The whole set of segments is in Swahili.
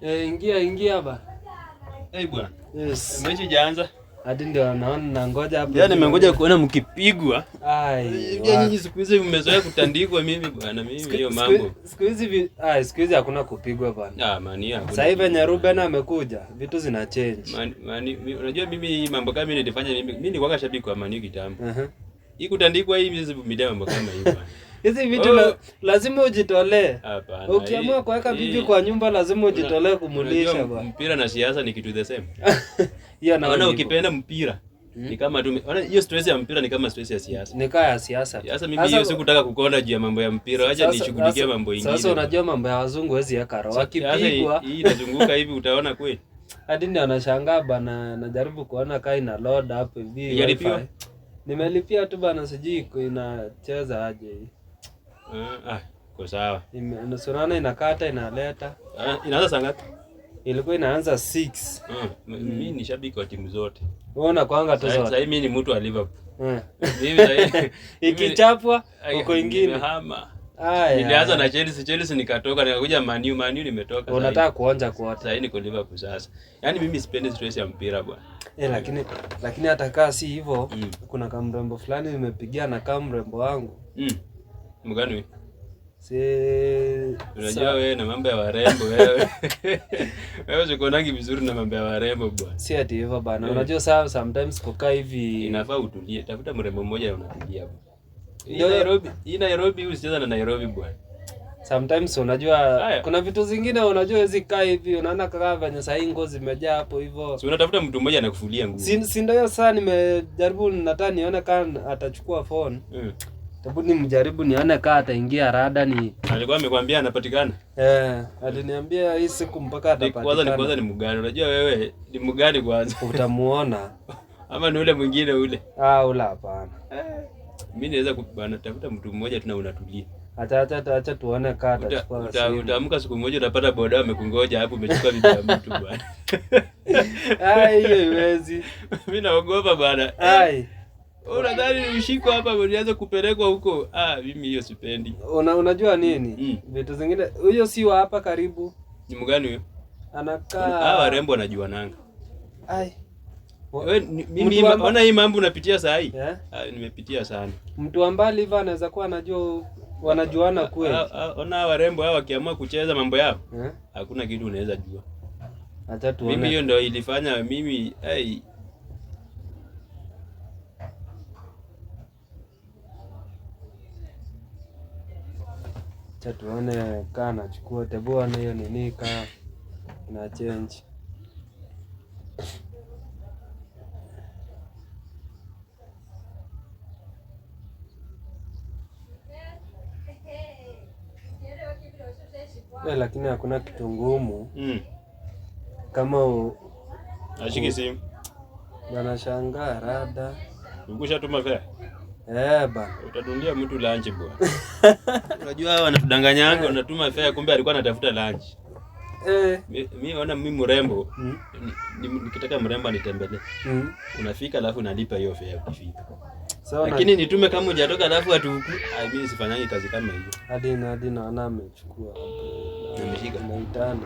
Ingia ba. Bwana. Yes. Mechi jaanza. Hadi ndio naona ngoja hapo. Yaani nimengoja kuona mkipigwa. Ai. Nyinyi siku hizi mmezoea kutandikwa mimi bwana, mimi hiyo mambo. Siku hizi hakuna kupigwa bwana. Mani hakuna. Sasa hivi venye Ruben amekuja, vitu zina change. Unajua mimi mambo kama mimi nilifanya mimi nilikuwa shabiki wa Mani kitambo. Hii kutandikwa hii mimi mida mambo kama hiyo bwana. Hizi vitu lazima ujitolee. Hapana. Ukiamua kuweka bibi kwa nyumba lazima ujitolee kumulisha bwana. Mpira na siasa ni kitu the same. Naona ukipenda mpira ni kama tu hiyo stress ya mpira ni kama stress ya siasa. Ni kama ya siasa. Sasa mimi hiyo sikutaka kukonda juu ya mambo ya mpira, acha nishughulikie mambo mengine. Sasa unajua mambo ya wazungu hawezi yaka roho. Akipigwa hii inazunguka hivi utaona kweli. Hadi ndio anashangaa bana, najaribu kuona kai ina load hapo hivi. Yalipia. Nimelipia tu bana, sijui inacheza aje hii. Kwa sawa. Unaona inakata inaleta. Inaanza saa ngapi? Ilikuwa inaanza 6. Mimi ni shabiki wa timu zote. Unaona kwanga tu zote. Sasa mimi ni mtu wa Liverpool. Mimi sasa ikichapwa uko ingine. Nilianza na Chelsea nikatoka nikakuja Man U nimetoka. Unataka kuonja kuota. Sasa niko Liverpool sasa. Yaani mimi sipendi stress ya mpira bwana. Lakini hata kaa si hivyo, kuna kamrembo fulani nimepigia na kamrembo wangu. Mgani wewe? Unajua wewe na mambo ya warembo wewe. Wewe usikonangi vizuri na mambo ya warembo bwana. Si ati hivyo bana. Unajua sometimes kukaa hivi inafaa utulie. Tafuta mrembo mmoja unatulia bwana. Nairobi usicheza na Nairobi bwana. Sometimes unajua kuna vitu zingine unajua hizi kaa hivi unaona kaka venye sasa ngozi zimejaa hapo hivyo. Si unatafuta mtu mmoja anakufulia nguo. Si ndio sasa nimejaribu nataka nione kama atachukua phone. Tabu nimjaribu nione kama ataingia rada ni. Alikuwa amekwambia anapatikana? Aliniambia hii siku mpaka atapatikana. Kwanza ni mgani? Unajua wewe ni mgani kwanza? Utamuona. Ama ni ule mwingine ule? Ule hapana. Mimi naweza kubana tafuta mtu mmoja tuna unatulia. Acha tuone kama atachukua. Utaamka siku moja utapata boda amekungoja hapo umechukua bibi ya mtu bwana. Hiyo iwezi. Mimi naogopa bwana. Unadhani ushiko hapa ulianza kupelekwa huko? Mimi hiyo sipendi. Unajua nini? Vitu zingine huyo si wa hapa karibu. Ni mgani huyo? Anakaa warembo wanajua nanga. Wewe mimi ona hii mambo unapitia saa hii? Nimepitia sana. Mtu ambali hivi anaweza kuwa anajua wanajuana kweli. Ona warembo hao wakiamua kucheza mambo yao. Hakuna kitu unaweza jua. Acha tuone. Mimi hiyo ndio ilifanya mimi acha tuone kana chukua tebo na hiyo nini ka na change. Lakini hakuna kitu ngumu. Kama ashiki simu. Bana shangaa rada. Ukishatuma fare? Bana. Utadunia mtu lunch bwana. Unajua hawa wanatudanganyanga unatuma fare kumbe alikuwa anatafuta lunch. Mimi naona mimi mrembo. Nikitaka mrembo anitembelee. Unafika alafu unalipa hiyo fare ukifika. Lakini nitume kama hujatoka alafu mimi sifanyangi kazi kama hiyo. Hadi naona amechukua hapo. Nimeshika naitana.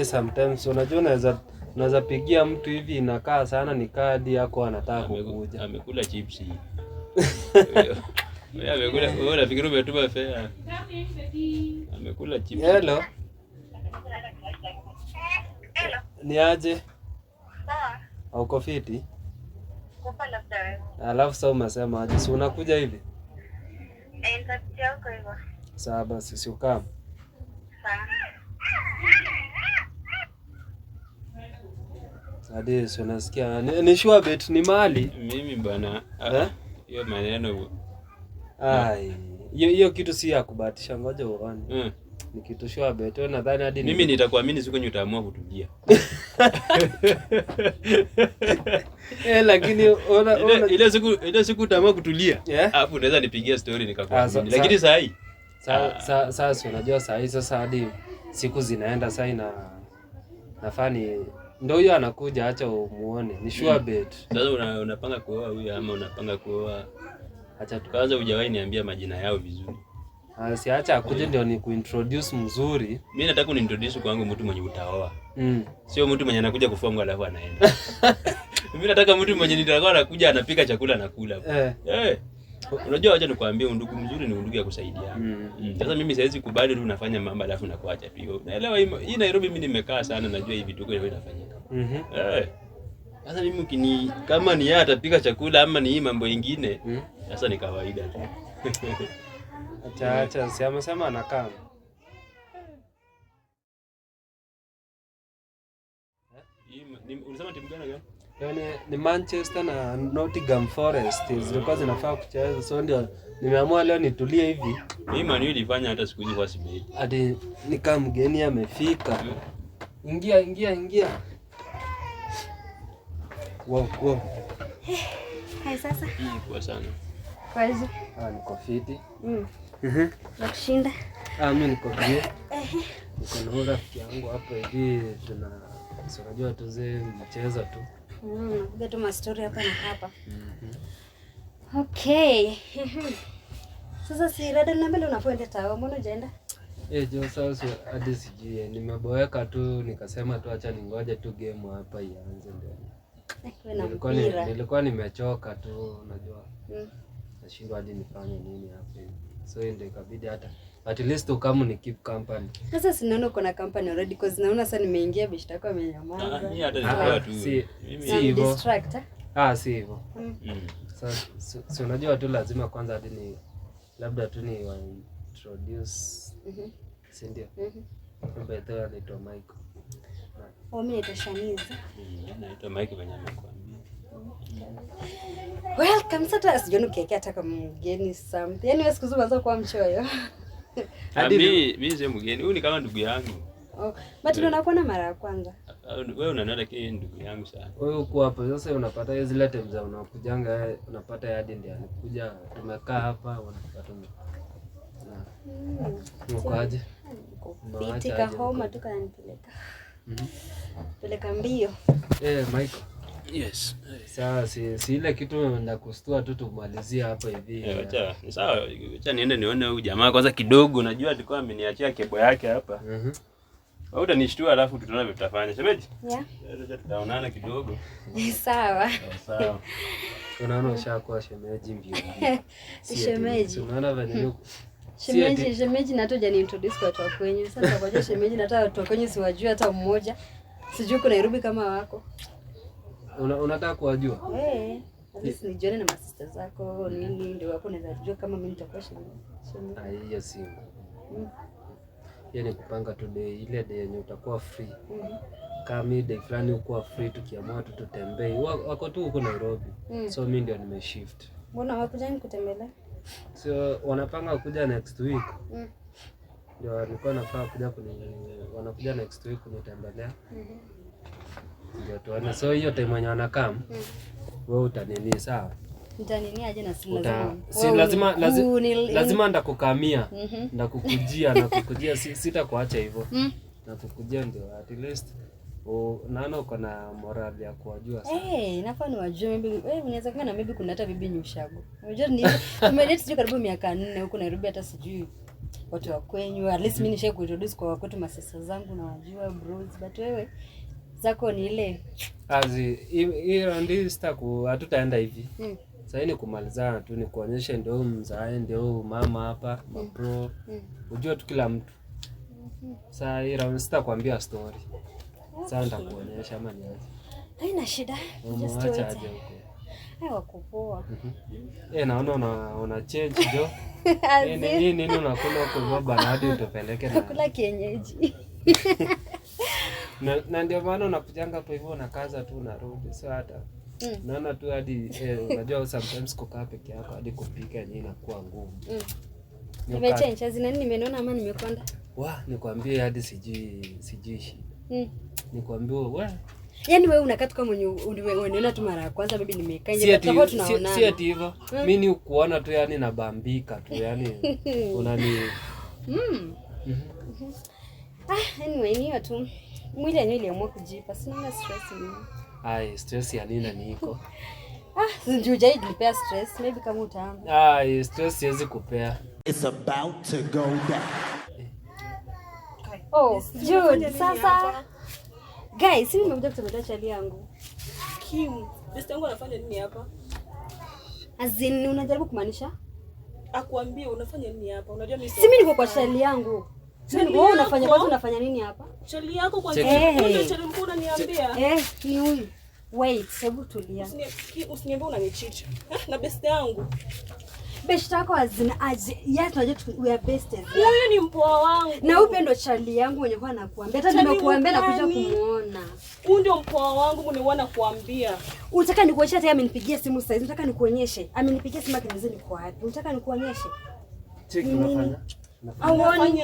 Sometimes unajua unaweza pigia mtu hivi inakaa sana ni kadi yako anataka kukuja. Amekula chips. Wewe unafikiri umetuma fare? Amekula chips. Hello. Ni aje? Uko fiti? Kupa labda wewe. Alafu sasa umesema aje? Si unakuja hivi? Nitakuja huko hivyo. Sawa basi usikam. Sawa. Hadi sio nasikia. Ni sure bet ni mali. Mimi bwana. Hiyo maneno. Hiyo kitu si ya kubahatisha, ngoja uone. Ni kitu sure bet. Nadhani hadi mimi nitakuamini siku yenye utaamua kutulia. Lakini ile siku utaamua kutulia. Hapo unaweza nipigia story nikakuamini. Lakini saa hii sasa unajua saa hii sasa hadi siku zinaenda sasa nafani ndio huyo anakuja, acha umuone. Ni sure bet. Sasa unapanga kuoa huyu ama unapanga kuoa? Acha tukaanza, hujawahi niambia majina yao vizuri. Si acha akuje ndio ni kuintroduce mzuri. Mimi nataka uniintroduce kwangu mtu mwenye utaoa. Sio mtu mwenye anakuja kufua alafu anaenda. Mimi nataka mtu mwenye nitakuwa anakuja anapika chakula na kula. Unajua acha nikwambie, undugu mzuri ni undugu ya kusaidiana. Sasa mimi siwezi kubali tu unafanya mambo alafu nakuacha tu. Naelewa hii Nairobi mimi nimekaa sana, najua hivi vitu kwa inafanyika. Sasa mimi kama ni yeye atapika chakula ama ni hii mambo mengine, sasa ni kawaida tu. Acha sema anakaa. Unasema timu gani? Ni Manchester na Nottingham Forest zilikuwa zinafaa kucheza, so ndio nimeamua leo nitulie hivi. Mimi Man U ilifanya hata siku hizi kwa sibei. Hadi nika mgeni amefika. Ingia. Wow. Hai sasa. Kwa sana. Kwaje? Niko fiti. Nakushinda. Mimi niko bien. Niko na rafiki yangu hapo hivi unajua tuze mchezo tu. Nakuja tu ma story hapa na hapa. Okay. Sasa si rada na mbele unapoenda tao, mbona hujaenda? Sasa hadi sijui, nimeboeka tu nikasema tu acha ningoje tu game hapa ianze ndio. Nilikuwa nimechoka tu unajua. Nashindwa hadi nifanye nini hapa hivi. So ndio ikabidi hata at least kama ni keep company. Sasa sinaona uko na company already because naona sasa nimeingia bishi yako amenyamaza. Mimi hata nilikuwa tu. Si hivyo. Distract. Si hivyo. Sasa unajua tu lazima kwanza hadi labda tu ni wa introduce. Si ndio? Mbona anaitwa Michael. Mimi naitwa Shaniza. Naitwa Michael kwenye nakwambia. Welcome sasa, sijioni ukiwekea hata kama mgeni something. Yaani wewe siku zote unaanza kuwa mchoyo. Mimi sio mgeni, huyu ni kama ndugu yangu. But unakuona mara ya kwanza. Wewe unaniona kile ndugu yangu sana. Wewe uko hapo sasa unapata zile times za unakujanga unapata hadi ndio anakuja tumekaa hapa unapata ukoaje? Bitika homa tu kanipeleka. Peleka mbio. Michael. Yes. Sawa, si ile kitu na kustua tu tumalizia hapa hivi. Acha. Sawa, acha niende nione huyu jamaa kwanza kidogo, najua alikuwa ameniachia kebo yake hapa. Wewe utanishtua alafu tutaona vile tutafanya. Shemeji? Tutaonana kidogo. Sawa. Unaona ushakuwa shemeji mbio. Shemeji. Unaona venye Shemeji na toja ni introduce kwa watu wa kwenyu. Sasa kwa shemeji na hata watu wa kwenyu siwajui hata mmoja. Sijui uko Nairobi kama wako. Unataka kuwajua? Sisi ni jione na masista zako nini ndio hapo naweza kujua kama mimi nitakuwa shemeji. Hiyo si. Yaani kupanga tu day ile day yenye utakuwa free. Kama day fulani uko free tukiamua tu tutembee. Wako tu huko Nairobi. So mimi ndio nimeshift. Mbona hawakuja nikutembelea? So wanapanga kuja next week. Ndio nilikuwa nafaa kuja wanakuja next week kunitembelea. Ndio tuone. So hiyo time wenye wanakaa wewe utanini sawa? Nitanini aje na lazima ndakukamia. Ndakukujia sitakuacha hivyo. Nakukujia ndio at least naona uko na moral ya kuwajua sana. Nafaa niwajue maybe unaweza kuwa na maybe kuna hata bibi Nyushago. Unajua ni tumedate sijui karibu miaka 4 huko Nairobi, hata sijui watu wa kwenyu. At least mimi nishaye kuintroduce kwa wakwetu masista zangu na wajua bros, but wewe zako ni ile hiyo ndio hatutaenda hivi. Sasa ni kumalizana tu, ni kuonyesha ndio mzae ndio mama hapa bro. Unajua tu kila mtu. Sasa hiyo sitakwambia story. Sasa nitakuonyesha ama ni aje. Haina shida. Just aje huko. Wakupoa. Naona una change jo. Nini unakula huko baba hadi utapeleke na kula kienyeji. Na ndio maana unakujanga hapo hivyo unakaza tu unarudi. Sio hata naona tu hadi unajua sometimes kukaa peke yako hadi kupika yenyewe inakuwa ngumu. Nimechange azi nani nimeona ama nimekonda? Nikwambie hadi sijui shida. Nikwambie wewe. Yaani wewe unakaa tu kama unaona tu mara ya kwanza bibi nimekaa nje tutakuwa tunaonana. Si ati hivyo. Mimi ni kuona tu yani nabambika tu yani unani. Anyway, niyo tu. Mwili yenyewe iliamua kujipa. Sina stress mimi. Ai, stress ya nini niko? Sijui nipea stress. Maybe kama utaanza. Stress siwezi kupea. It's about to go down. Oh, Jude, sasa. Guys, mimi nimekuja kutembelea chali yangu. Kim, best yangu anafanya nini hapa? Azin, unajaribu kumaanisha? Akwambie unafanya nini hapa? Unajua mimi si mimi niko kwa chali yangu. Wewe unafanya nini hapa? Chali yako kwanza. Wewe chali mkuu unaniambia. Ni huyu. Wait, hebu tulia. Usiniambie unanichicha. Na best yangu. Best yako azina aje. Yeye tunajua we are besties. Huyu ni mpoa wangu. Na upendo chali yangu mwenye kwa nakuambia. Hata nimekuambia na kuja kumuona. Huyu ndio mpoa wangu mniona kuambia. Unataka nikuonyeshe hata amenipigia simu sasa. Unataka nikuonyeshe. Amenipigia simu akiniuliza niko wapi. Unataka nikuonyeshe? Cheki unafanya.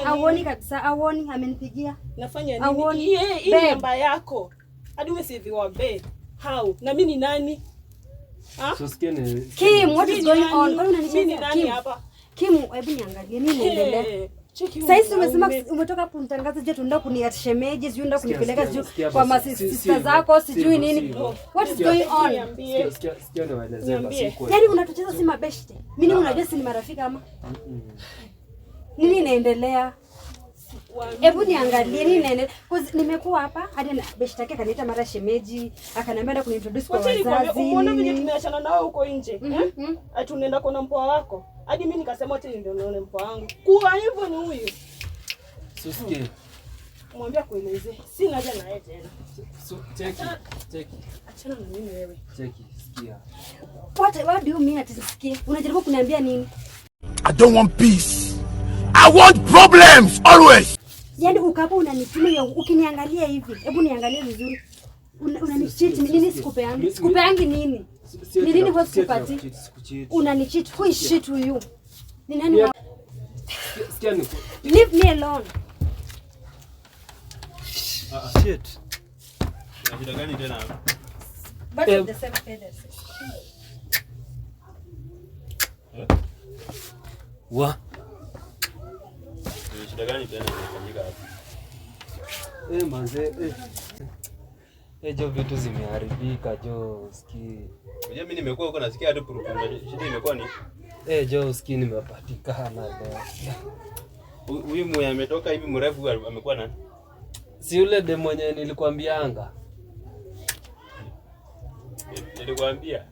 Awoni kabisa. Awoni amenipigia. Nafanya nini? Hii namba yako. Hadi umesiviwa be. How? Na mimi ni nani? So sikieni. Kim, what is going on? Kwani unanicheza nani hapa? Kim, hebu niangalie nini inaendelea? Sasa umesema umetoka kunitangaza je tunaenda kuniatishemeje, sijui unaenda kunipeleka sijui kwa masista zako sijui nini. What is going on? Sikia niwaelezee basi kwa. Yaani unatucheza si mabeshte. Mimi unajua si ni marafiki ama? Nini inaendelea? Hebu niangalie nini inaendelea. Nimekuwa hapa hadi na beshte yake kaniita mara shemeji, akaniambia na kuniintroduce kwa wazazi. Umeona vile tumeachana nao huko nje? Ati unaenda kwa mpoa wako. Hadi mimi nikasema ati ndio naone mpoa wangu. Kwa hivyo ni huyu. Susikie. Mwambie kueleze. Sina haja na yeye tena. Cheki. Achana na mimi wewe. Cheki, sikia. What do you mean ati sikie? Unajaribu kuniambia nini? I don't want peace. I want problems always. Yaani ukapo unanitumia ukiniangalia hivi. Hebu niangalie vizuri. Unanicheat nini sikupeangi? Sikupeangi nini? Ni nini kwa sikupati? Unanicheat. Who is shit to you? Ni nani wa? Sikia niko. Leave me alone. Shit. Kuna shida gani tena hapa? But the same feathers. Wa? Kuna shida gani tena inafanyika hapa? Manze, jo vitu zimeharibika jo, ski. Unajua mimi nimekuwa huko nasikia hadi purukumu. Shida imekuwa ni jo ski nimepatikana leo. Huyu mwenye ametoka hivi mrefu amekuwa nani? Si yule demo mwenye nilikwambianga. Nilikwambia.